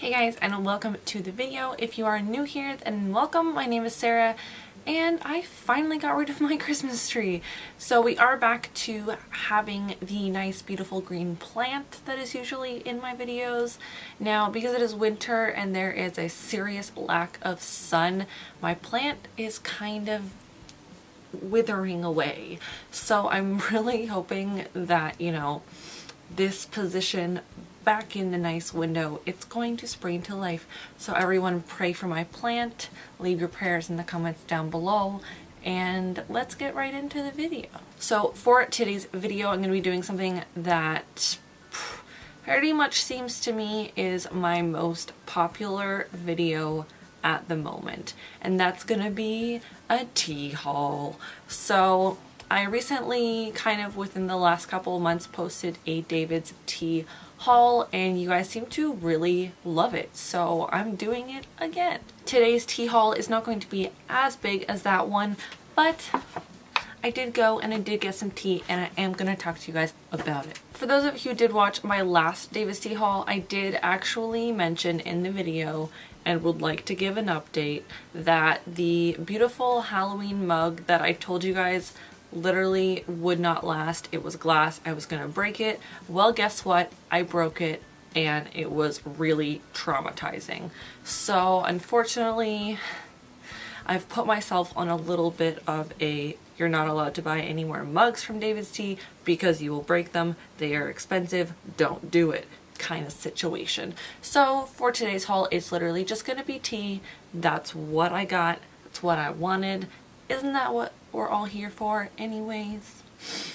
Hey guys, and welcome to the video. If you are new here, then welcome. My name is Sarah and I finally got rid of my Christmas tree. So we are back to having the nice beautiful green plant that is usually in my videos. Now because it is winter and there is a serious lack of sun, my plant is kind of withering away. So I'm really hoping that, this position back in the nice window, it's going to spring to life. So everyone pray for my plant, leave your prayers in the comments down below, and let's get right into the video. So for today's video, I'm going to be doing something that pretty much seems to me is my most popular video at the moment, and that's going to be a tea haul. So I recently, kind of within the last couple of months, posted a David's tea haul and you guys seem to really love it, so I'm doing it again. Today's tea haul is not going to be as big as that one, but I did go and I did get some tea and I am going to talk to you guys about it. For those of you who did watch my last David's tea haul, I did actually mention in the video and would like to give an update that the beautiful Halloween mug that I told you guys literally would not last. It was glass. I was gonna break it. Well, guess what? I broke it and it was really traumatizing. So unfortunately, I've put myself on a little bit of a you're not allowed to buy any more mugs from David's Tea because you will break them. They are expensive. Don't do it kind of situation. So for today's haul, it's literally just gonna be tea. That's what I got. That's what I wanted. Isn't that what we're all here for anyways?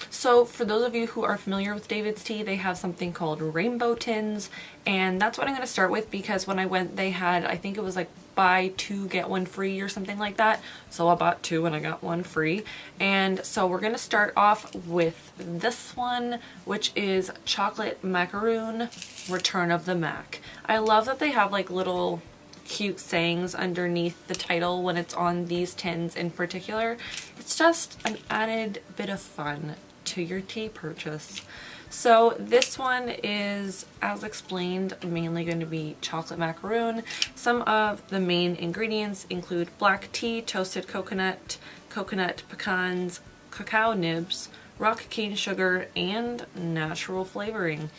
So for those of you who are familiar with David's Tea, they have something called rainbow tins, and that's what I'm going to start with because when I went they had, I think it was like buy two get one free or something like that. So I bought two and I got one free. And so we're going to start off with this one, which is Chocolate Macaroon Return of the Mac. I love that they have like little cute sayings underneath the title when it's on these tins in particular. It's just an added bit of fun to your tea purchase. So this one is, as explained, mainly going to be chocolate macaroon. Some of the main ingredients include black tea, toasted coconut, coconut pecans, cacao nibs, rock cane sugar, and natural flavoring.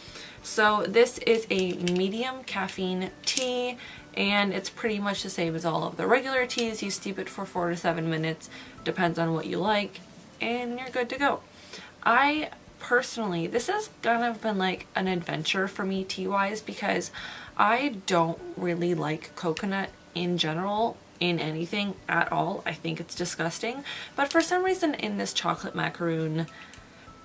So this is a medium caffeine tea, and it's pretty much the same as all of the regular teas. You steep it for 4 to 7 minutes, depends on what you like, and you're good to go. I personally, this has kind of been like an adventure for me tea-wise because I don't really like coconut in general in anything at all. I think it's disgusting, but for some reason in this chocolate macaroon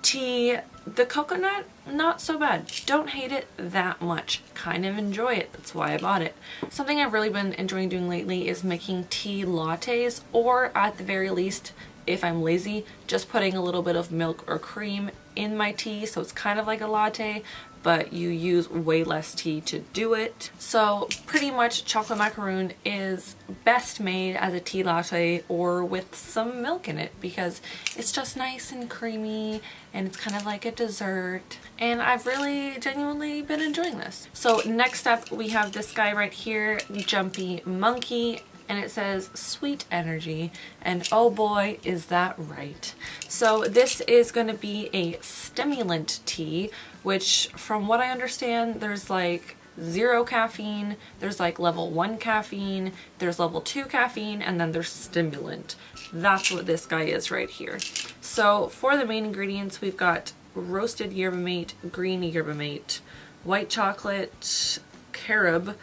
tea, the coconut, not so bad. Don't hate it that much. Kind of enjoy it. That's why I bought it. Something I've really been enjoying doing lately is making tea lattes, or at the very least, if I'm lazy, just putting a little bit of milk or cream in my tea, so it's kind of like a latte, but you use way less tea to do it. So pretty much chocolate macaroon is best made as a tea latte or with some milk in it because it's just nice and creamy and it's kind of like a dessert, and I've really genuinely been enjoying this. So next up we have this guy right here, Jumpy Monkey, and it says sweet energy, and oh boy is that right. So this is going to be a stimulant tea, which from what I understand there's like 0 caffeine, there's like level 1 caffeine, there's level 2 caffeine, and then there's stimulant. That's what this guy is right here. So for the main ingredients we've got roasted yerba mate, green yerba mate, white chocolate, carob,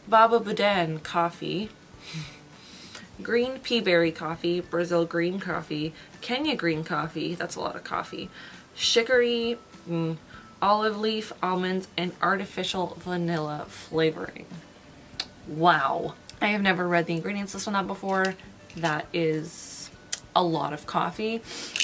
Baba Boudin coffee, green pea berry coffee, Brazil green coffee, Kenya green coffee, that's a lot of coffee, chicory, olive leaf, almonds, and artificial vanilla flavoring. Wow. I have never read the ingredients list on that before. That is a lot of coffee.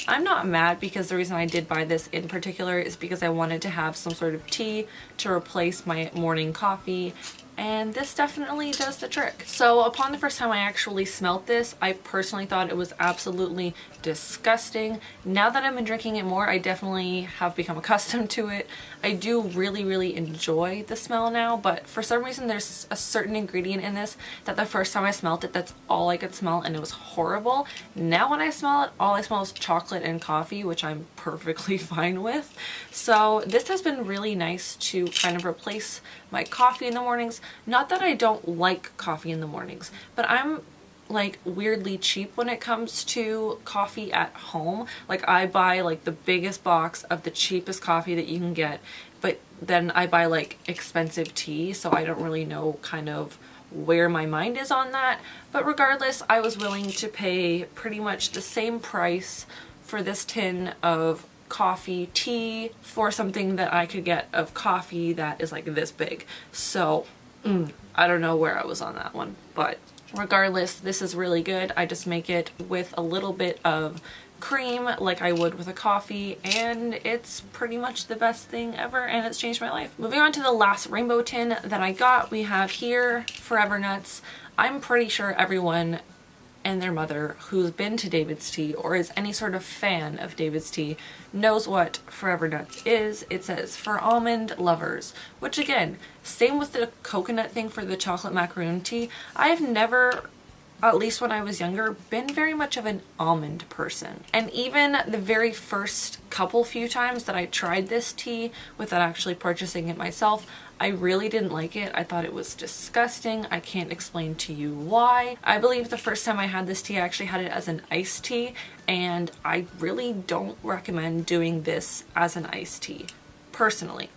I'm not mad because the reason I did buy this in particular is because I wanted to have some sort of tea to replace my morning coffee, and this definitely does the trick. So upon the first time I actually smelt this, I personally thought it was absolutely disgusting. Now that I've been drinking it more, I definitely have become accustomed to it. I do really enjoy the smell now, but for some reason there's a certain ingredient in this that the first time I smelt it, that's all I could smell, and it was horrible. Now when I smell it, all I smell is chocolate and coffee, which I'm perfectly fine with. So this has been really nice to kind of replace my coffee in the mornings. Not that I don't like coffee in the mornings, but I'm like weirdly cheap when it comes to coffee at home. Like I buy like the biggest box of the cheapest coffee that you can get, but then I buy like expensive tea, so I don't really know kind of where my mind is on that. But regardless, I was willing to pay pretty much the same price for this tin of coffee tea for something that I could get of coffee that is like this big. So I don't know where I was on that one, but regardless, this is really good. I just make it with a little bit of cream like I would with a coffee, and it's pretty much the best thing ever, and it's changed my life. Moving on to the last rainbow tin that I got, we have here Forever Nuts. I'm pretty sure everyone and their mother who's been to David's Tea or is any sort of fan of David's Tea knows what Forever Nuts is. It says for almond lovers, which again, same with the coconut thing for the chocolate macaroon tea. I've never, at least when I was younger, been very much of an almond person. And even the very first few times that I tried this tea without actually purchasing it myself, I really didn't like it. I thought it was disgusting. I can't explain to you why. I believe the first time I had this tea, I actually had it as an iced tea, and I really don't recommend doing this as an iced tea, personally.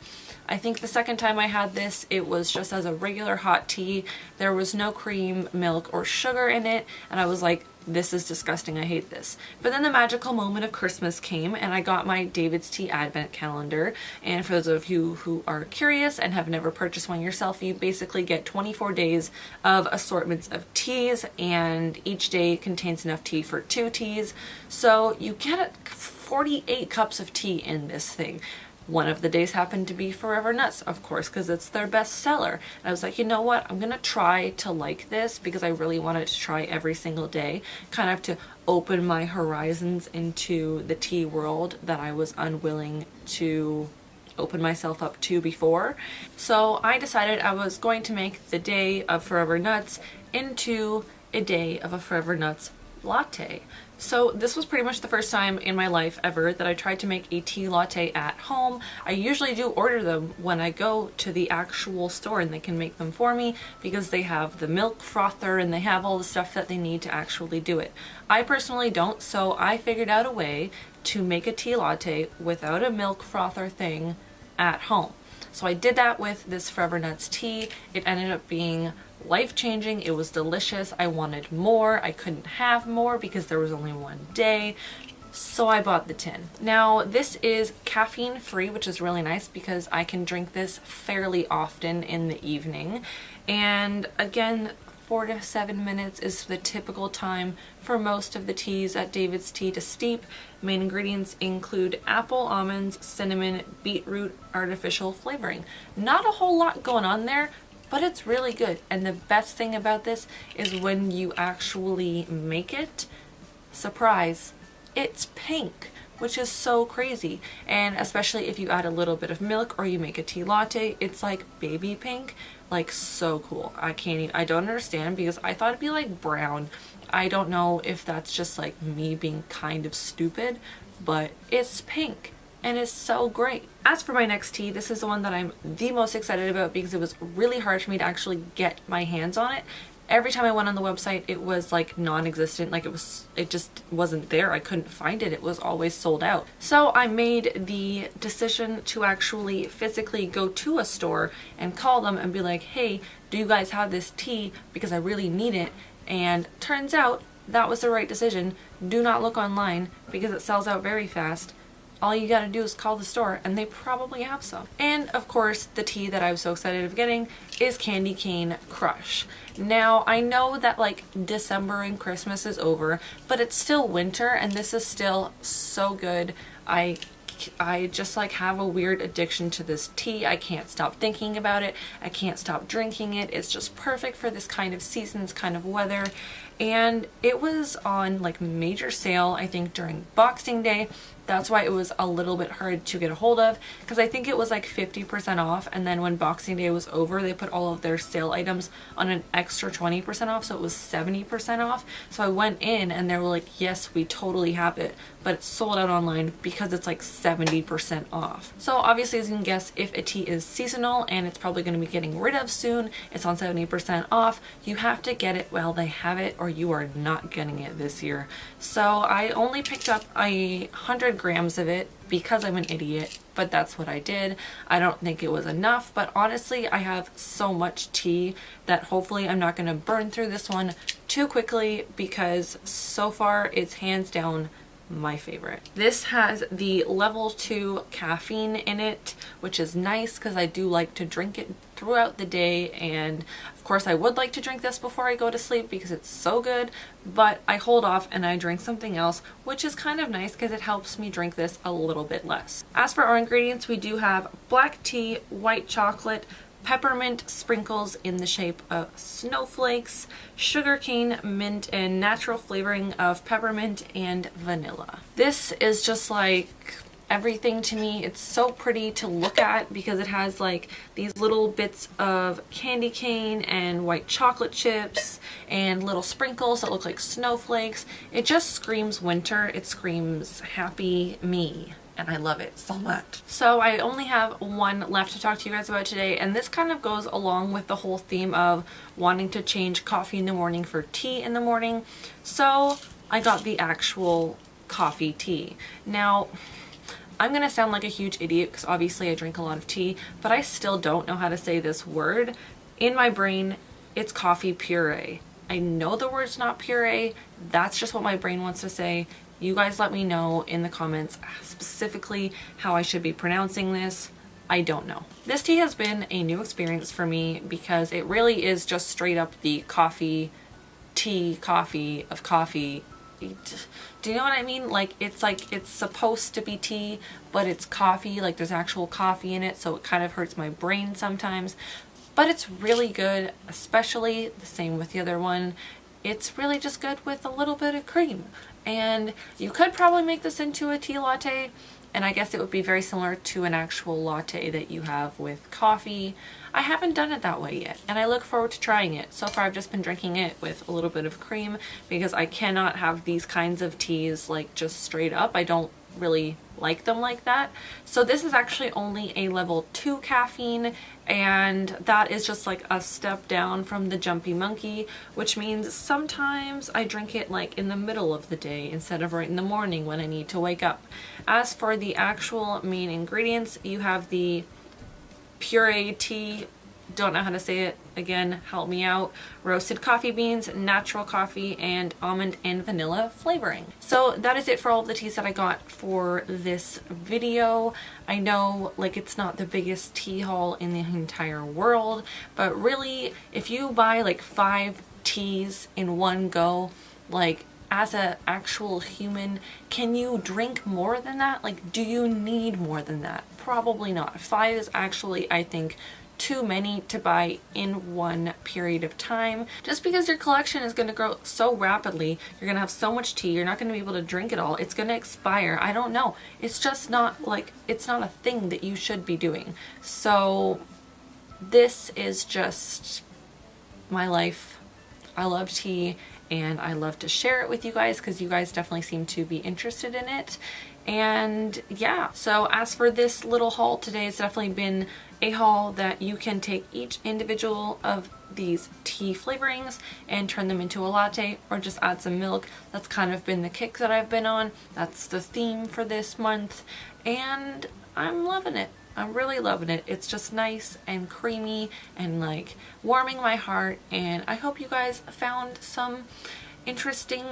I think the second time I had this, it was just as a regular hot tea. There was no cream, milk, or sugar in it, and I was like, this is disgusting, I hate this. But then the magical moment of Christmas came, and I got my David's Tea Advent Calendar. And for those of you who are curious and have never purchased one yourself, you basically get 24 days of assortments of teas, and each day contains enough tea for 2 teas. So you get 48 cups of tea in this thing. One of the days happened to be Forever Nuts, of course, because it's their best seller. And I was like, you know what? I'm going to try to like this because I really wanted to try every single day, kind of to open my horizons into the tea world that I was unwilling to open myself up to before. So I decided I was going to make the day of Forever Nuts into a day of a Forever Nuts latte. So this was pretty much the first time in my life ever that I tried to make a tea latte at home. I usually do order them when I go to the actual store and they can make them for me because they have the milk frother and they have all the stuff that they need to actually do it. I personally don't, so I figured out a way to make a tea latte without a milk frother thing at home. So I did that with this Forever Nuts tea. It ended up being life-changing. It was delicious. I wanted more. I couldn't have more because there was only one day. So I bought the tin. Now this is caffeine free, which is really nice because I can drink this fairly often in the evening. And again, 4 to 7 minutes is the typical time for most of the teas at David's Tea to steep. Main ingredients include apple, almonds, cinnamon, beetroot, artificial flavoring. Not a whole lot going on there, but it's really good. And the best thing about this is when you actually make it, surprise, it's pink, which is so crazy. And especially if you add a little bit of milk or you make a tea latte, it's like baby pink, like so cool. I don't understand because I thought it'd be like brown. I don't know if that's just like me being kind of stupid, but it's pink. And it's so great. As for my next tea, this is the one that I'm the most excited about because it was really hard for me to actually get my hands on it. Every time I went on the website, it was like non-existent, like it just wasn't there. I couldn't find it. It was always sold out. So I made the decision to actually physically go to a store and call them and be like, hey, do you guys have this tea? Because I really need it. And turns out that was the right decision. Do not look online because it sells out very fast. All you gotta do is call the store and they probably have some. And of course, the tea that I was so excited of getting is Candy Cane Crush. Now, I know that like December and Christmas is over, but it's still winter and this is still so good. I I just like have a weird addiction to this tea. I can't stop thinking about it. I can't stop drinking it. It's just perfect for this kind of seasons, kind of weather. And it was on like major sale, I think during Boxing Day. That's why it was a little bit hard to get a hold of, because I think it was like 50% off, and then when Boxing Day was over, they put all of their sale items on an extra 20% off, so it was 70% off. So I went in and they were like, yes, we totally have it, but it's sold out online because it's like 70% off. So obviously, as you can guess, if a tea is seasonal and it's probably going to be getting rid of soon, it's on 70% off, you have to get it while they have it, or you are not getting it this year. So I only picked up 100 grams of it because I'm an idiot, but that's what I did. I don't think it was enough, but honestly, I have so much tea that hopefully I'm not going to burn through this one too quickly, because so far it's hands down my favorite. This has the level 2 caffeine in it, which is nice because I do like to drink it throughout the day, and of course I would like to drink this before I go to sleep because it's so good, but I hold off and I drink something else, which is kind of nice because it helps me drink this a little bit less. As for our ingredients, we do have black tea, white chocolate, peppermint sprinkles in the shape of snowflakes, sugarcane, mint, and natural flavoring of peppermint and vanilla. This is just like everything to me. It's so pretty to look at because it has like these little bits of candy cane and white chocolate chips and little sprinkles that look like snowflakes. It just screams winter. It screams happy me, and I love it so much. So I only have one left to talk to you guys about today, and this kind of goes along with the whole theme of wanting to change coffee in the morning for tea in the morning. So I got the actual coffee tea. Now, I'm gonna sound like a huge idiot because obviously I drink a lot of tea, but I still don't know how to say this word. In my brain, it's coffee puree. I know the word's not puree. That's just what my brain wants to say. You guys let me know in the comments specifically how I should be pronouncing this. I don't know. This tea has been a new experience for me because it really is just straight up the coffee of coffee. Do you know what I mean? Like it's supposed to be tea, but it's coffee. Like there's actual coffee in it, so it kind of hurts my brain sometimes. But it's really good, especially the same with the other one. It's really just good with a little bit of cream. And you could probably make this into a tea latte, and I guess it would be very similar to an actual latte that you have with coffee. I haven't done it that way yet, and I look forward to trying it. So far I've just been drinking it with a little bit of cream because I cannot have these kinds of teas like just straight up. I don't really like them like that. So this is actually only a level 2 caffeine, and that is just like a step down from the Jumpy Monkey, which means sometimes I drink it like in the middle of the day instead of right in the morning when I need to wake up. As for the actual main ingredients, you have the puree tea, don't know how to say it, again, help me out, roasted coffee beans, natural coffee, and almond and vanilla flavoring. So that is it for all of the teas that I got for this video. I know like it's not the biggest tea haul in the entire world, but really if you buy like 5 teas in one go, like as an actual human, can you drink more than that? Like, do you need more than that? Probably not. 5 is actually, I think, too many to buy in one period of time. Just because your collection is going to grow so rapidly, you're going to have so much tea, you're not going to be able to drink it all. It's going to expire. I don't know. It's just not like, it's not a thing that you should be doing. So this is just my life. I love tea, and I love to share it with you guys because you guys definitely seem to be interested in it. And yeah, so as for this little haul today, it's definitely been a haul that you can take each individual of these tea flavorings and turn them into a latte or just add some milk. That's kind of been the kick that I've been on. That's the theme for this month, and I'm loving it. I'm really loving it. It's just nice and creamy and like warming my heart, and I hope you guys found some interesting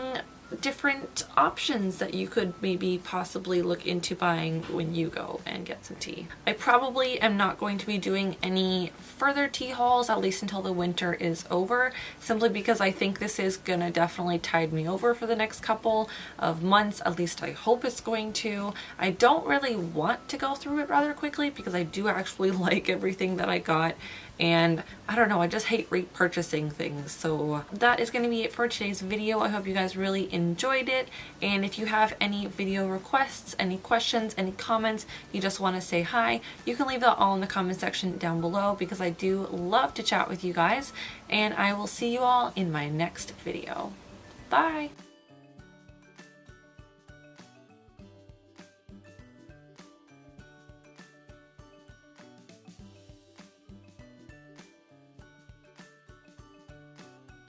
different options that you could maybe possibly look into buying when you go and get some tea. I probably am not going to be doing any further tea hauls, at least until the winter is over, simply because I think this is gonna definitely tide me over for the next couple of months. At least I hope it's going to. I don't really want to go through it rather quickly because I do actually like everything that I got, and I don't know, I just hate repurchasing things. So that is going to be it for today's video. I hope you guys really enjoyed it, and if you have any video requests, any questions, any comments, you just want to say hi, you can leave that all in the comment section down below because I do love to chat with you guys, and I will see you all in my next video. Bye!